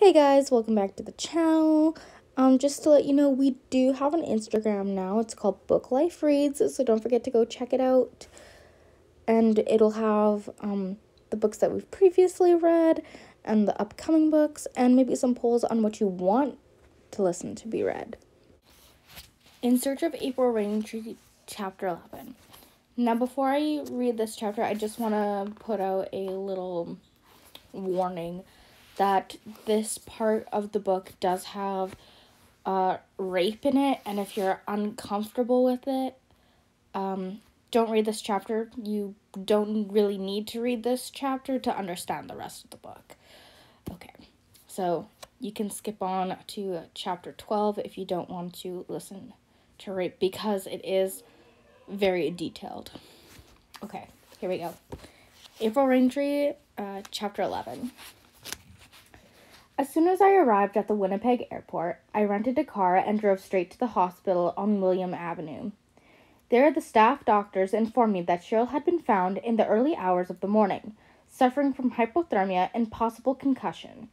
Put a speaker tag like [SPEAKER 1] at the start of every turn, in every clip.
[SPEAKER 1] Hey guys, welcome back to the channel. Just to let you know, we do have an Instagram now. It's called Book Life Reads, so don't forget to go check it out. And it'll have the books that we've previously read and the upcoming books and maybe some polls on what you want to listen to be read. In Search of April Raintree, Chapter 11. Now, before I read this chapter, I just want to put out a little warning that this part of the book does have rape in it, and if you're uncomfortable with it, don't read this chapter. You don't really need to read this chapter to understand the rest of the book. Okay, so you can skip on to chapter 12 if you don't want to listen to rape, because it is very detailed. Okay, here we go. April Raintree, chapter 11. As soon as I arrived at the Winnipeg airport, I rented a car and drove straight to the hospital on William Avenue. There, the staff doctors informed me that Cheryl had been found in the early hours of the morning, suffering from hypothermia and possible concussion.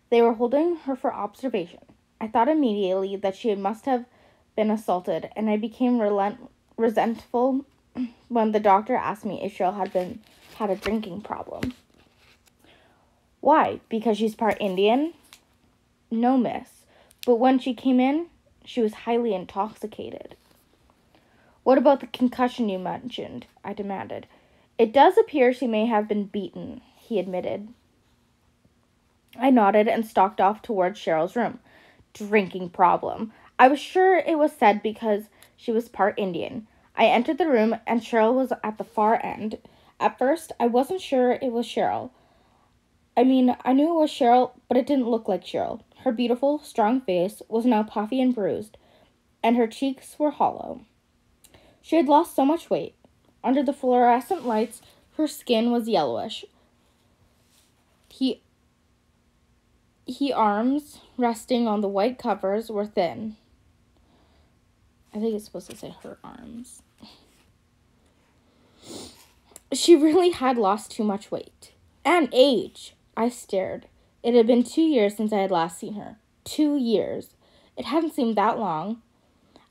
[SPEAKER 1] They were holding her for observation. I thought immediately that she must have been assaulted, and I became resentful when the doctor asked me if Cheryl had a drinking problem. Why? Because she's part Indian? No, miss. But when she came in, she was highly intoxicated. What about the concussion you mentioned? I demanded. It does appear she may have been beaten, he admitted. I nodded and stalked off towards Cheryl's room. Drinking problem. I was sure it was said because she was part Indian. I entered the room and Cheryl was at the far end. At first, I wasn't sure it was Cheryl. I knew it was Cheryl, but it didn't look like Cheryl. Her beautiful, strong face was now puffy and bruised, and her cheeks were hollow. She had lost so much weight. Under the fluorescent lights, her skin was yellowish. Her arms, resting on the white covers, were thin. I think it's supposed to say her arms. She really had lost too much weight. And age. I stared. It had been 2 years since I had last seen her. 2 years. It hadn't seemed that long.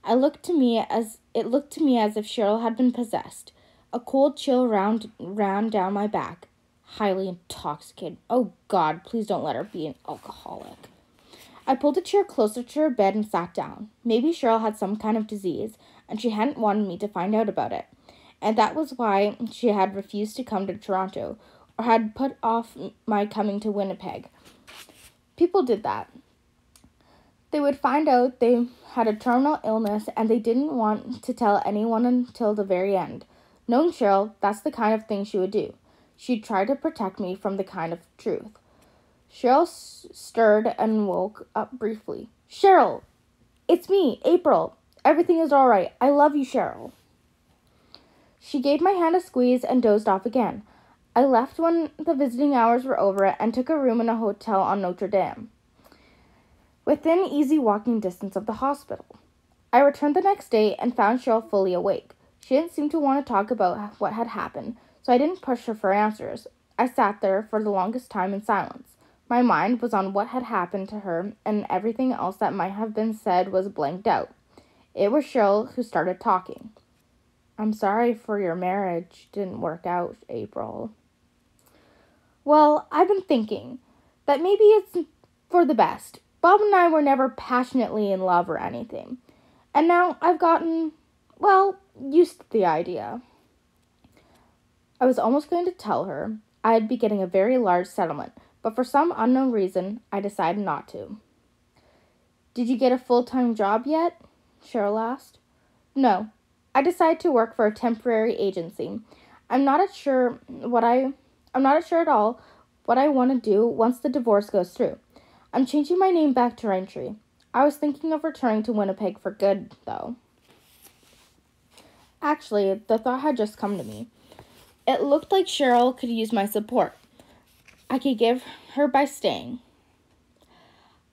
[SPEAKER 1] It looked to me as if Cheryl had been possessed. A cold chill ran down my back. Highly intoxicated. Oh God, please don't let her be an alcoholic. I pulled a chair closer to her bed and sat down. Maybe Cheryl had some kind of disease, and she hadn't wanted me to find out about it. And that was why she had refused to come to Toronto, or had put off my coming to Winnipeg. People did that. They would find out they had a terminal illness, and they didn't want to tell anyone until the very end. Knowing Cheryl, that's the kind of thing she would do. She'd try to protect me from the kind of truth. Cheryl stirred and woke up briefly. Cheryl! It's me, April. Everything is all right. I love you, Cheryl. She gave my hand a squeeze and dozed off again. I left when the visiting hours were over and took a room in a hotel on Notre Dame, within easy walking distance of the hospital. I returned the next day and found Cheryl fully awake. She didn't seem to want to talk about what had happened, so I didn't push her for answers. I sat there for the longest time in silence. My mind was on what had happened to her, and everything else that might have been said was blanked out. It was Cheryl who started talking. I'm sorry for your marriage didn't work out, April. Well, I've been thinking that maybe it's for the best. Bob and I were never passionately in love or anything. And now I've gotten, used to the idea. I was almost going to tell her I'd be getting a very large settlement, but for some unknown reason, I decided not to. Did you get a full-time job yet? Cheryl asked. No. I decided to work for a temporary agency. I'm not sure at all what I want to do once the divorce goes through. I'm changing my name back to Raintree. I was thinking of returning to Winnipeg for good, though. Actually, the thought had just come to me. It looked like Cheryl could use my support. I could give her by staying.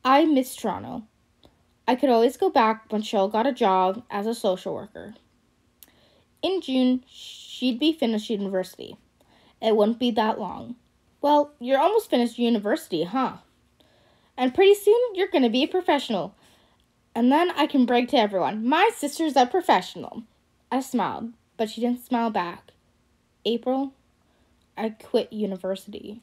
[SPEAKER 1] I miss Toronto. I could always go back when Cheryl got a job as a social worker. In June, she'd be finished university. It wouldn't be that long. Well, you're almost finished university, huh? And pretty soon, you're going to be a professional. And then I can brag to everyone, my sister's a professional. I smiled, but she didn't smile back. April, I quit university.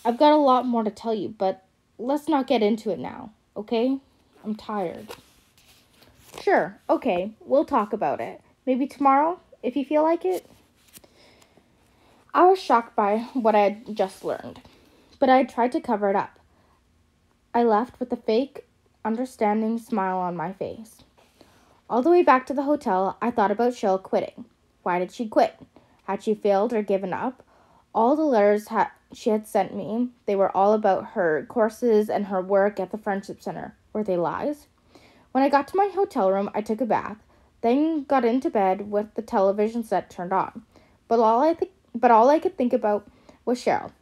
[SPEAKER 1] I've got a lot more to tell you, but let's not get into it now, okay? I'm tired. Sure, okay, we'll talk about it. Maybe tomorrow, if you feel like it. I was shocked by what I had just learned, but I tried to cover it up. I left with a fake, understanding smile on my face. All the way back to the hotel, I thought about Cheryl quitting. Why did she quit? Had she failed or given up? All the letters she had sent me, they were all about her courses and her work at the Friendship Center. Were they lies? When I got to my hotel room, I took a bath, then got into bed with the television set turned on. But all I could think about was Cheryl.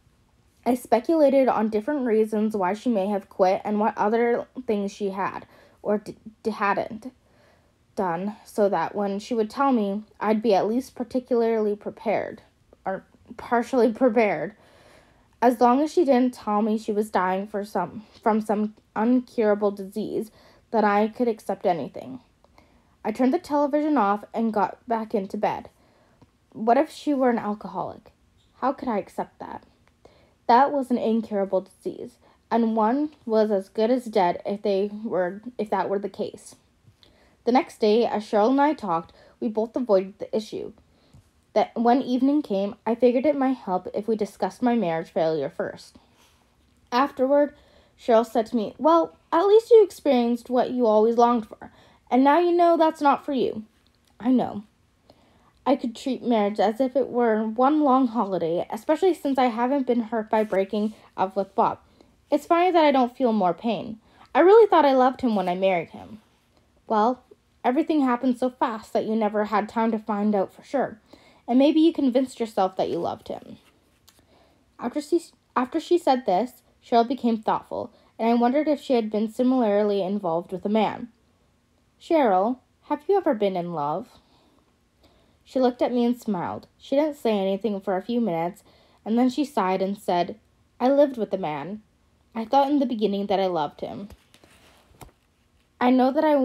[SPEAKER 1] I speculated on different reasons why she may have quit and what other things she had or hadn't done, so that when she would tell me, I'd be at least partially prepared. As long as she didn't tell me she was dying from some uncurable disease, then I could accept anything. I turned the television off and got back into bed. What if she were an alcoholic? How could I accept that? That was an incurable disease, and one was as good as dead if that were the case. The next day, as Cheryl and I talked, we both avoided the issue. That when evening came, I figured it might help if we discussed my marriage failure first. Afterward, Cheryl said to me, well, at least you experienced what you always longed for, and now you know that's not for you. I know. I could treat marriage as if it were one long holiday, especially since I haven't been hurt by breaking up with Bob. It's funny that I don't feel more pain. I really thought I loved him when I married him. Well, everything happened so fast that you never had time to find out for sure. And maybe you convinced yourself that you loved him. After she said this, Cheryl became thoughtful, and I wondered if she had been similarly involved with a man. Cheryl, have you ever been in love? She looked at me and smiled. She didn't say anything for a few minutes, and then she sighed and said, I lived with a man. I thought in the beginning that I loved him. I know that I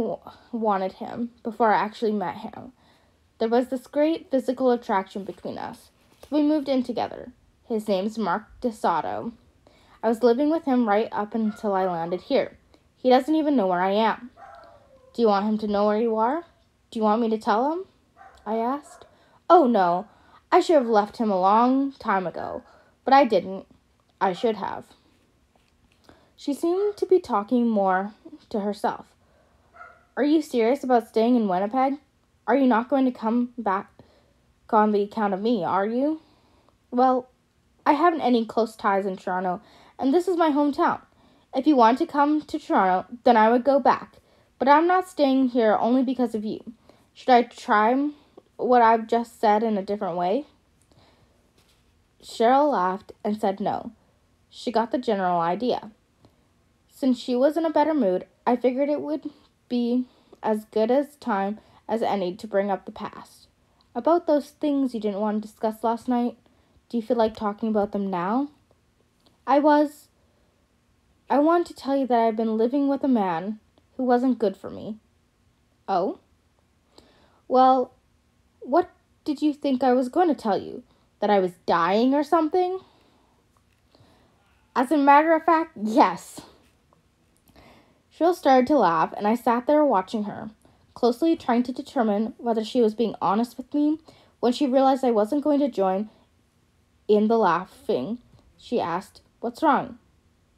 [SPEAKER 1] wanted him before I actually met him. There was this great physical attraction between us. So we moved in together. His name's Mark DeSoto. I was living with him right up until I landed here. He doesn't even know where I am. Do you want him to know where you are? Do you want me to tell him? I asked. Oh, no. I should have left him a long time ago, but I didn't. I should have. She seemed to be talking more to herself. Are you serious about staying in Winnipeg? Are you not going to come back on the account of me, are you? Well, I haven't any close ties in Toronto, and this is my hometown. If you want to come to Toronto, then I would go back. But I'm not staying here only because of you. Should I try what I've just said in a different way? Cheryl laughed and said no. She got the general idea. Since she was in a better mood, I figured it would be as good as time as any to bring up the past. About those things you didn't want to discuss last night, do you feel like talking about them now? I want to tell you that I've been living with a man who wasn't good for me. Oh? Well, what did you think I was going to tell you? That I was dying or something? As a matter of fact, yes. Cheryl started to laugh, and I sat there watching her, closely trying to determine whether she was being honest with me. When she realized I wasn't going to join in the laughing, she asked, What's wrong?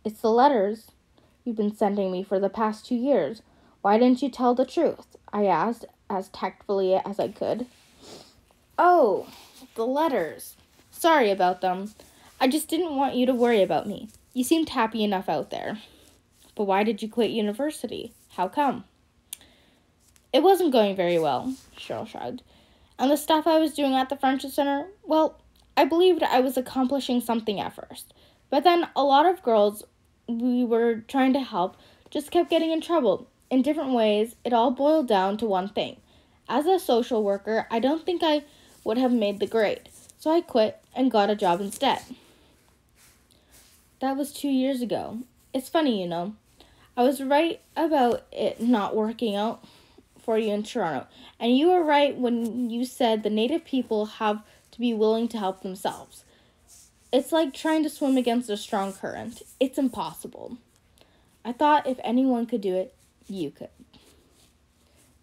[SPEAKER 1] It's the letters you've been sending me for the past 2 years. Why didn't you tell the truth? I asked, as tactfully as I could. Oh, the letters. Sorry about them. I just didn't want you to worry about me. You seemed happy enough out there. But why did you quit university? How come? It wasn't going very well, Cheryl shrugged. And the stuff I was doing at the Friendship Center, well, I believed I was accomplishing something at first. But then a lot of girls we were trying to help just kept getting in trouble. In different ways, it all boiled down to one thing. As a social worker, I don't think I would have made the grade. So I quit and got a job instead. That was 2 years ago. It's funny, I was right about it not working out for you in Toronto. And you were right when you said the native people have to be willing to help themselves. It's like trying to swim against a strong current. It's impossible. I thought if anyone could do it, you could.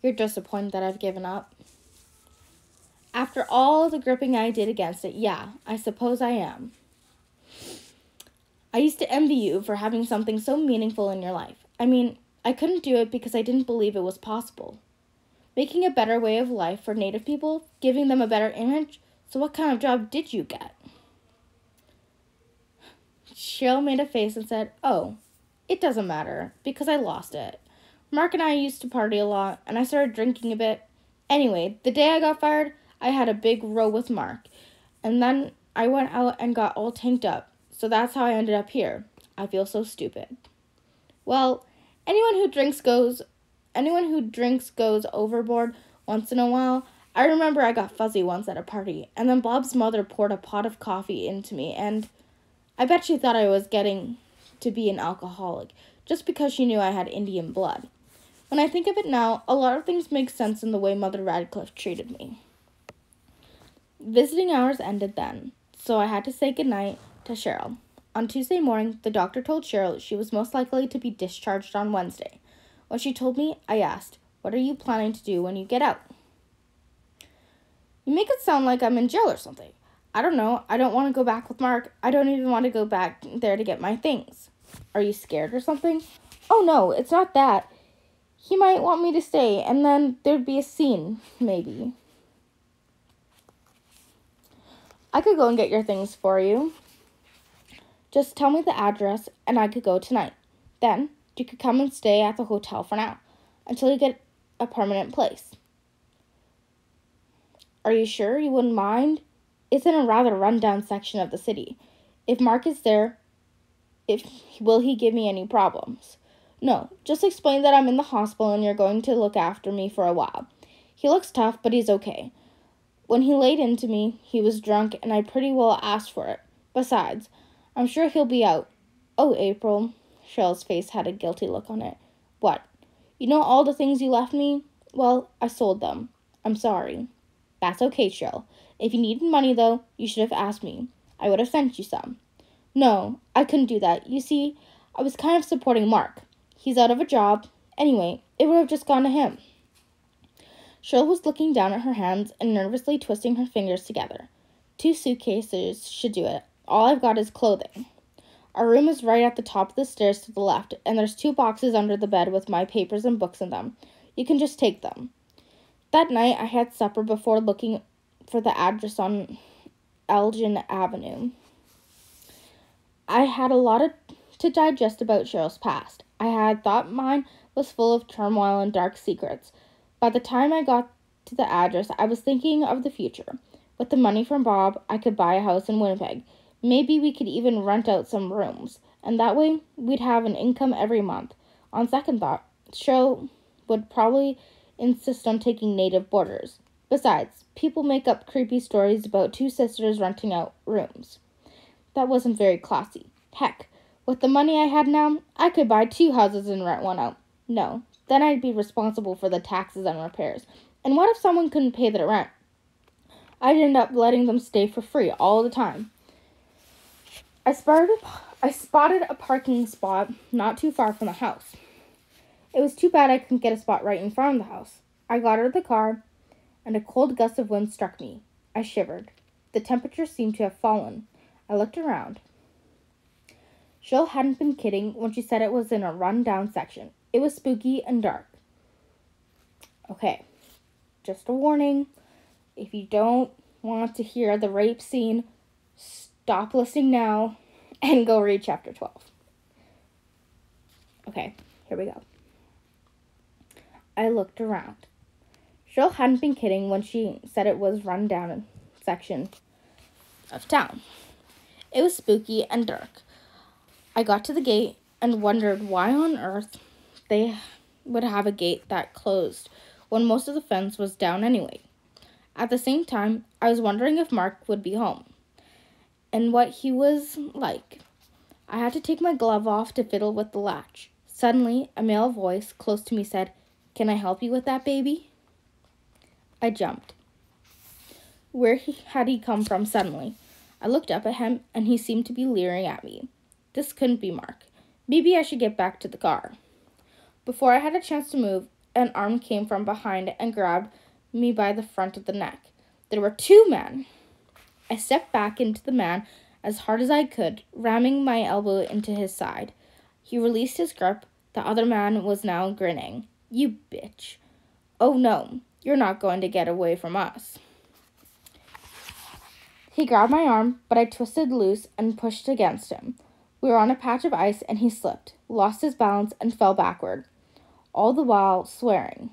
[SPEAKER 1] You're disappointed that I've given up? After all the gripping I did against it, yeah, I suppose I am. I used to envy you for having something so meaningful in your life. I mean, I couldn't do it because I didn't believe it was possible. Making a better way of life for Native people, giving them a better image. So what kind of job did you get? Cheryl made a face and said, "Oh, it doesn't matter, because I lost it. Mark and I used to party a lot, and I started drinking a bit. Anyway, the day I got fired, I had a big row with Mark, and then I went out and got all tanked up. So that's how I ended up here. I feel so stupid." Well, anyone who drinks goes overboard once in a while. I remember I got fuzzy once at a party, and then Bob's mother poured a pot of coffee into me, and I bet she thought I was getting to be an alcoholic, just because she knew I had Indian blood. When I think of it now, a lot of things make sense in the way Mother Radcliffe treated me. Visiting hours ended then, so I had to say goodnight to Cheryl. On Tuesday morning, the doctor told Cheryl she was most likely to be discharged on Wednesday. When she told me, I asked, "What are you planning to do when you get out?" "You make it sound like I'm in jail or something." "I don't know. I don't want to go back with Mark. I don't even want to go back there to get my things." "Are you scared or something?" "Oh, no, it's not that. He might want me to stay, and then there'd be a scene, maybe." "I could go and get your things for you. Just tell me the address, and I could go tonight. Then you could come and stay at the hotel for now, until you get a permanent place." "Are you sure you wouldn't mind? It's in a rather run-down section of the city. If Mark is there, will he give me any problems?" "No, just explain that I'm in the hospital and you're going to look after me for a while. He looks tough, but he's okay. When he laid into me, he was drunk, and I pretty well asked for it. Besides, I'm sure he'll be out." "Oh, April." Cheryl's face had a guilty look on it. "What? You know all the things you left me? Well, I sold them. I'm sorry." "That's okay, Cheryl. If you needed money, though, you should have asked me. I would have sent you some." "No, I couldn't do that. You see, I was kind of supporting Mark. He's out of a job. Anyway, it would have just gone to him." Cheryl was looking down at her hands and nervously twisting her fingers together. "2 suitcases should do it. All I've got is clothing. Our room is right at the top of the stairs to the left, and there's 2 boxes under the bed with my papers and books in them. You can just take them." That night, I had supper before looking for the address on Elgin Avenue. I had a lot to digest about Cheryl's past. I had thought mine was full of turmoil and dark secrets. By the time I got to the address, I was thinking of the future. With the money from Bob, I could buy a house in Winnipeg. Maybe we could even rent out some rooms, and that way we'd have an income every month. On second thought, Cheryl would probably insist on taking native boarders. Besides, people make up creepy stories about 2 sisters renting out rooms. That wasn't very classy. Heck, with the money I had now, I could buy 2 houses and rent one out. No, then I'd be responsible for the taxes and repairs. And what if someone couldn't pay their rent? I'd end up letting them stay for free all the time. I spotted a parking spot not too far from the house. It was too bad I couldn't get a spot right in front of the house. I got out of the car, and a cold gust of wind struck me. I shivered. The temperature seemed to have fallen. I looked around. Cheryl hadn't been kidding when she said it was in a run-down section. It was spooky and dark. Okay, just a warning. If you don't want to hear the rape scene, stop listening now and go read chapter 12. Okay, here we go. I looked around. Cheryl hadn't been kidding when she said it was run-down section of town. It was spooky and dark. I got to the gate and wondered why on earth they would have a gate that closed when most of the fence was down anyway. At the same time, I was wondering if Mark would be home and what he was like. I had to take my glove off to fiddle with the latch. Suddenly, a male voice close to me said, "Can I help you with that, baby?" I jumped. Where had he come from suddenly? I looked up at him, and he seemed to be leering at me. This couldn't be Mark. Maybe I should get back to the car. Before I had a chance to move, an arm came from behind and grabbed me by the front of the neck. There were two men. I stepped back into the man as hard as I could, ramming my elbow into his side. He released his grip. The other man was now grinning. "You bitch. Oh no, you're not going to get away from us." He grabbed my arm, but I twisted loose and pushed against him. We were on a patch of ice and he slipped, lost his balance, and fell backward, all the while swearing.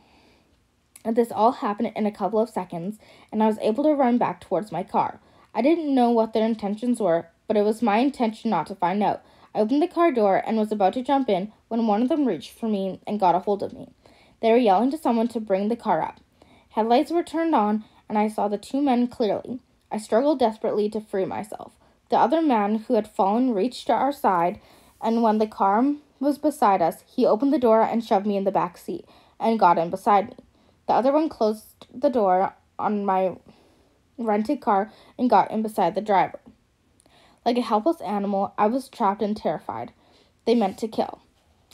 [SPEAKER 1] And this all happened in a couple of seconds, and I was able to run back towards my car. I didn't know what their intentions were, but it was my intention not to find out. I opened the car door and was about to jump in when one of them reached for me and got a hold of me. They were yelling to someone to bring the car up. Headlights were turned on, and I saw the two men clearly. I struggled desperately to free myself. The other man who had fallen reached our side, and when the car was beside us, he opened the door and shoved me in the back seat and got in beside me. The other one closed the door on my rented car and got in beside the driver. Like a helpless animal, I was trapped and terrified. They meant to kill.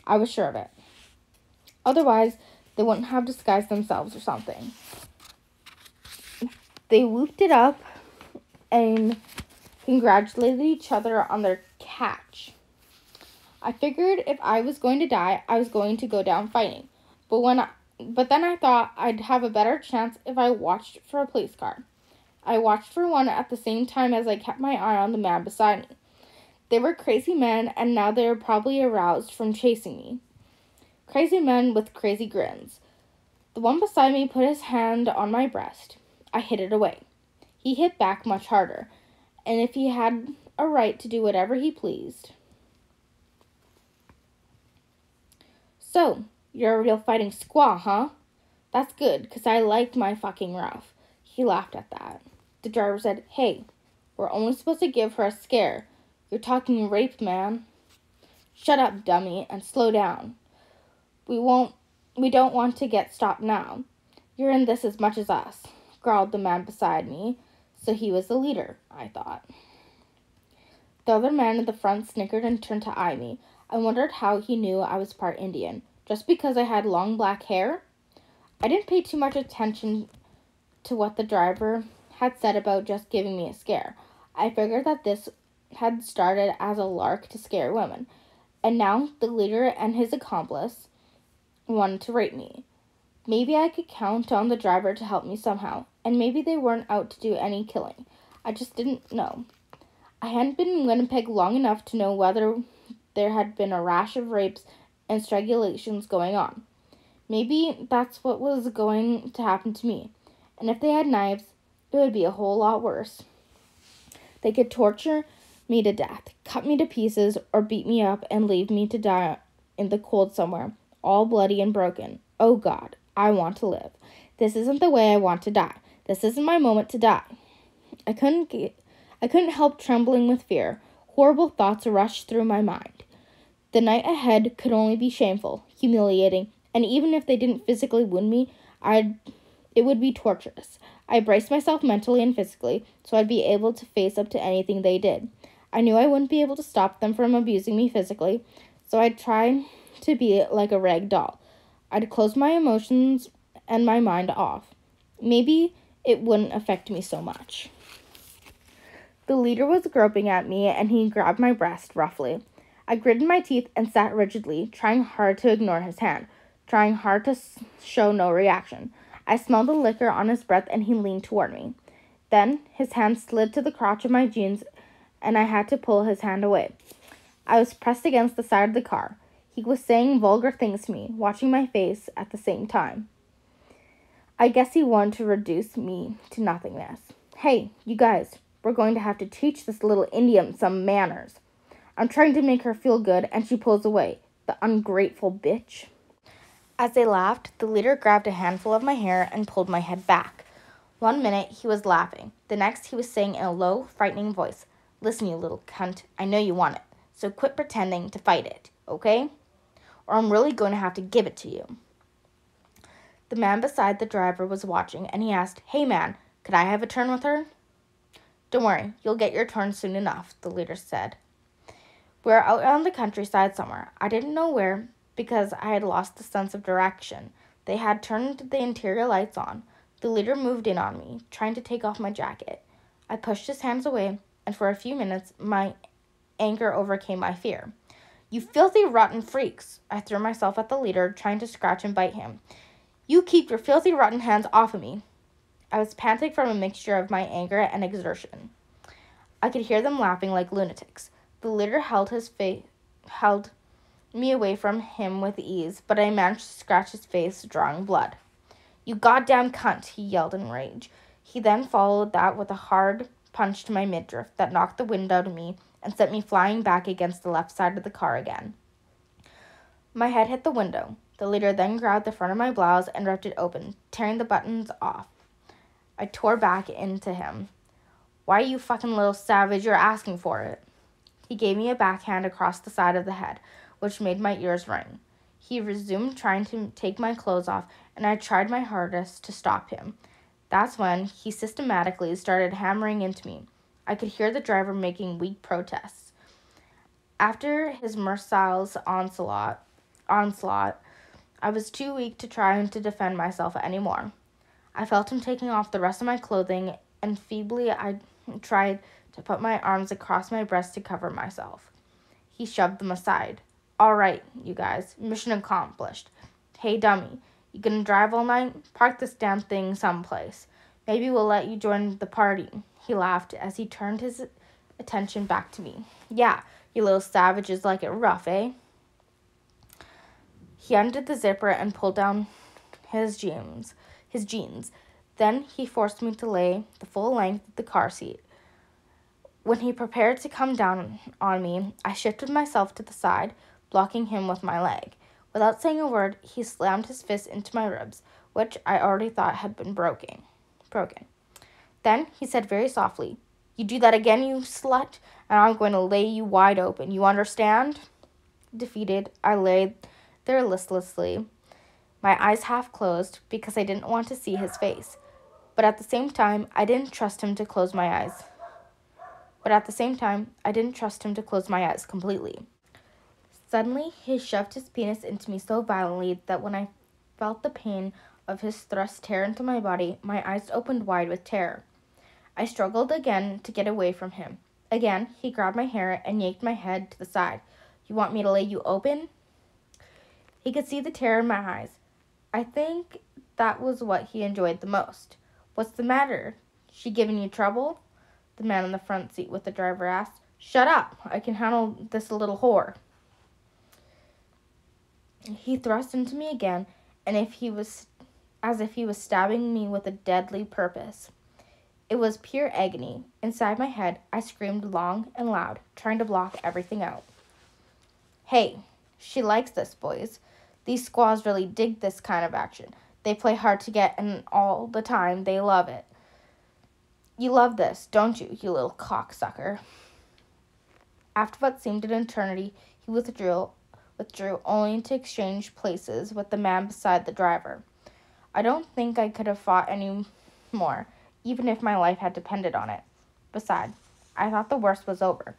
[SPEAKER 1] I was sure of it. Otherwise, they wouldn't have disguised themselves or something. They whooped it up and congratulated each other on their catch. I figured if I was going to die, I was going to go down fighting. But then I thought I'd have a better chance if I watched for a police car. I watched for one at the same time as I kept my eye on the man beside me. They were crazy men, and now they were probably aroused from chasing me. Crazy men with crazy grins. The one beside me put his hand on my breast. I hid it away. He hit back much harder, and if he had a right to do whatever he pleased. "So, you're a real fighting squaw, huh? That's good, 'cause I liked my fucking rough." He laughed at that. The driver said, "Hey, we're only supposed to give her a scare. You're talking rape, man." "Shut up, dummy, and slow down. We don't want to get stopped now. You're in this as much as us," growled the man beside me. So he was the leader, I thought. The other man in the front snickered and turned to eye me. I wondered how he knew I was part Indian. Just because I had long black hair? I didn't pay too much attention to what the driver had said about just giving me a scare. I figured that this had started as a lark to scare women, and now the leader and his accomplice wanted to rape me. Maybe I could count on the driver to help me somehow, and maybe they weren't out to do any killing. I just didn't know. I hadn't been in Winnipeg long enough to know whether there had been a rash of rapes and strangulations going on. Maybe that's what was going to happen to me. And if they had knives, it would be a whole lot worse. They could torture me to death, cut me to pieces, or beat me up and leave me to die in the cold somewhere, all bloody and broken. Oh God, I want to live. This isn't the way I want to die. This isn't my moment to die. I couldn't help trembling with fear. Horrible thoughts rushed through my mind. The night ahead could only be shameful, humiliating, and even if they didn't physically wound me, it would be torturous. I braced myself mentally and physically so I'd be able to face up to anything they did. I knew I wouldn't be able to stop them from abusing me physically, so I'd try to be like a rag doll. I'd close my emotions and my mind off. Maybe it wouldn't affect me so much. The leader was groping at me, and he grabbed my breast roughly. I gritted my teeth and sat rigidly, trying hard to ignore his hand, trying hard to show no reaction. I smelled the liquor on his breath, and he leaned toward me. Then his hand slid to the crotch of my jeans, and I had to pull his hand away. I was pressed against the side of the car. He was saying vulgar things to me, watching my face at the same time. I guess he wanted to reduce me to nothingness. "Hey, you guys, we're going to have to teach this little Indian some manners." I'm trying to make her feel good, and she pulls away. The ungrateful bitch. As they laughed, the leader grabbed a handful of my hair and pulled my head back. 1 minute, he was laughing. The next, he was saying in a low, frightening voice, "Listen, you little cunt, I know you want it. So quit pretending to fight it, okay? Or I'm really going to have to give it to you. The man beside the driver was watching, and he asked, "Hey man, could I have a turn with her?" "Don't worry, you'll get your turn soon enough," the leader said. We were out on the countryside somewhere. I didn't know where because I had lost the sense of direction. They had turned the interior lights on. The leader moved in on me, trying to take off my jacket. I pushed his hands away, and for a few minutes, my anger overcame my fear. "You filthy, rotten freaks!" I threw myself at the leader, trying to scratch and bite him. "You keep your filthy, rotten hands off of me." I was panting from a mixture of my anger and exertion. I could hear them laughing like lunatics. The leader held me away from him with ease, but I managed to scratch his face, drawing blood. "You goddamn cunt," he yelled in rage. He then followed that with a hard punch to my midriff that knocked the wind out of me and sent me flying back against the left side of the car again. My head hit the window. The leader then grabbed the front of my blouse and ripped it open, tearing the buttons off. I tore back into him. "Why, you fucking little savage, you're asking for it." He gave me a backhand across the side of the head, which made my ears ring. He resumed trying to take my clothes off, and I tried my hardest to stop him. That's when he systematically started hammering into me. I could hear the driver making weak protests. After his merciless onslaught, I was too weak to try to defend myself anymore. I felt him taking off the rest of my clothing, and feebly I tried to put my arms across my breast to cover myself. He shoved them aside. "All right, you guys, mission accomplished. Hey, dummy, you gonna drive all night? Park this damn thing someplace. Maybe we'll let you join the party." He laughed as he turned his attention back to me. "Yeah, you little savages like it rough, eh?" He undid the zipper and pulled down his jeans. Then he forced me to lay the full length of the car seat. When he prepared to come down on me, I shifted myself to the side, blocking him with my leg. Without saying a word, he slammed his fist into my ribs, which I already thought had been broken. Then he said very softly, "You do that again, you slut, and I'm going to lay you wide open. You understand?" Defeated, I lay there listlessly, my eyes half closed because I didn't want to see his face. But at the same time, I didn't trust him to close my eyes. Completely. Suddenly, he shoved his penis into me so violently that when I felt the pain of his thrust tear into my body, my eyes opened wide with terror. I struggled again to get away from him. Again, he grabbed my hair and yanked my head to the side. "You want me to lay you open?" He could see the terror in my eyes. I think that was what he enjoyed the most. "What's the matter? She giving you trouble?" the man in the front seat with the driver asked. "Shut up. I can handle this little whore." He thrust into me again, and as if he was stabbing me with a deadly purpose. It was pure agony. Inside my head, I screamed long and loud, trying to block everything out. "Hey, she likes this, boys. These squaws really dig this kind of action. They play hard to get, and all the time they love it. You love this, don't you, you little cocksucker?" After what seemed an eternity, he withdrew only to exchange places with the man beside the driver. I don't think I could have fought any more, even if my life had depended on it. Besides, I thought the worst was over.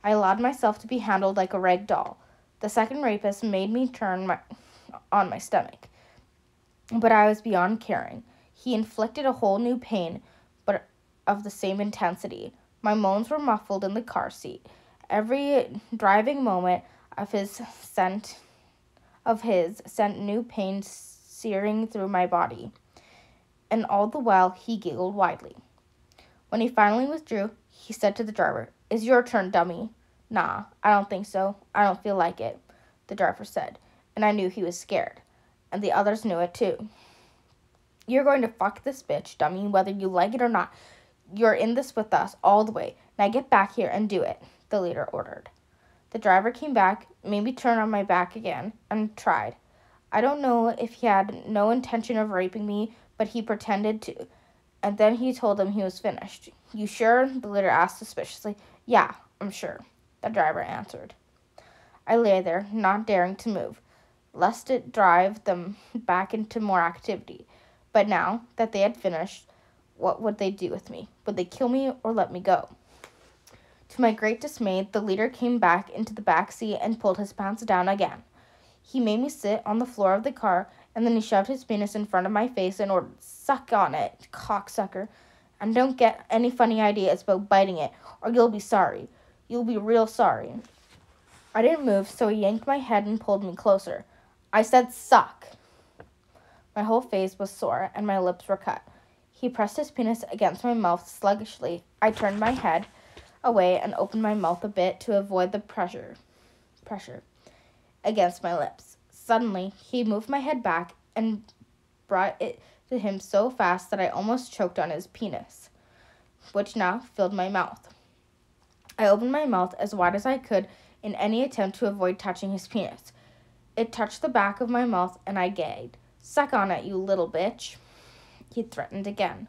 [SPEAKER 1] I allowed myself to be handled like a rag doll. The second rapist made me turn on my stomach. But I was beyond caring. He inflicted a whole new pain, but of the same intensity. My moans were muffled in the car seat. Every driving moment of his sent new pain searing through my body. And all the while he giggled widely. When he finally withdrew, he said to the driver, "It's your turn, dummy." "Nah, I don't think so. I don't feel like it," the driver said, and I knew he was scared. And the others knew it too. "You're going to fuck this bitch, dummy, whether you like it or not. You're in this with us all the way. Now get back here and do it," the leader ordered. The driver came back, made me turn on my back again, and tried. I don't know if he had no intention of raping me, but he pretended to. And then he told him he was finished. "You sure?" the leader asked suspiciously. "Yeah, I'm sure," the driver answered. I lay there, not daring to move, lest it drive them back into more activity. But now that they had finished, what would they do with me? Would they kill me or let me go? To my great dismay, the leader came back into the back seat and pulled his pants down again. He made me sit on the floor of the car, and then he shoved his penis in front of my face and ordered, "Suck on it, cocksucker. And don't get any funny ideas about biting it, or you'll be sorry. You'll be real sorry." I didn't move, so he yanked my head and pulled me closer. I said, "Suck." My whole face was sore, and my lips were cut. He pressed his penis against my mouth sluggishly. I turned my head away and opened my mouth a bit to avoid the pressure against my lips. Suddenly, he moved my head back and brought it to him so fast that I almost choked on his penis, which now filled my mouth. I opened my mouth as wide as I could in any attempt to avoid touching his penis. It touched the back of my mouth, and I gagged. "Suck on it, you little bitch," he threatened again.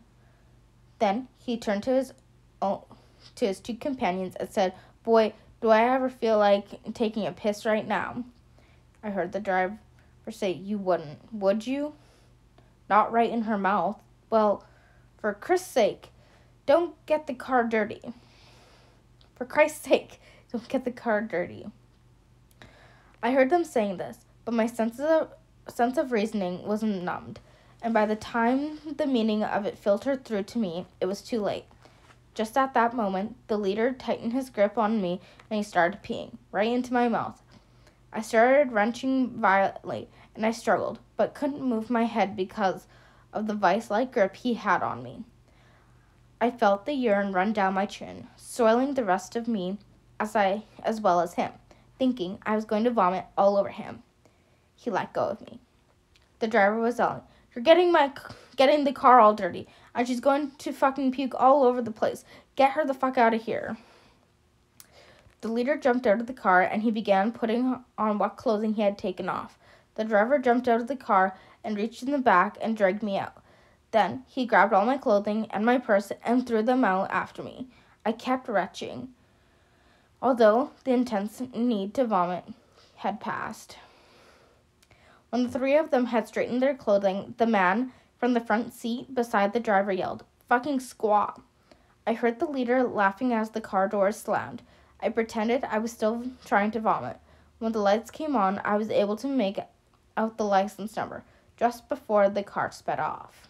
[SPEAKER 1] Then he turned to his two companions and said, "Boy, do I ever feel like taking a piss right now." I heard the driver say, "You wouldn't, would you? Not right in her mouth." "Well, for Christ's sake, don't get the car dirty." For Christ's sake, don't get the car dirty. I heard them saying this, but my sense of reasoning was numbed, and by the time the meaning of it filtered through to me, it was too late. Just at that moment, the leader tightened his grip on me, and he started peeing right into my mouth. I started wrenching violently, and I struggled, but couldn't move my head because of the vice-like grip he had on me. I felt the urine run down my chin, soiling the rest of me as well as him, thinking I was going to vomit all over him. He let go of me. The driver was yelling, "You're getting the car all dirty, and she's going to fucking puke all over the place. Get her the fuck out of here." The leader jumped out of the car, and he began putting on what clothing he had taken off. The driver jumped out of the car and reached in the back and dragged me out. Then he grabbed all my clothing and my purse and threw them out after me. I kept retching, although the intense need to vomit had passed. When the three of them had straightened their clothing, the man from the front seat beside the driver yelled, "Fucking squaw." I heard the leader laughing as the car doors slammed. I pretended I was still trying to vomit. When the lights came on, I was able to make out the license number just before the car sped off.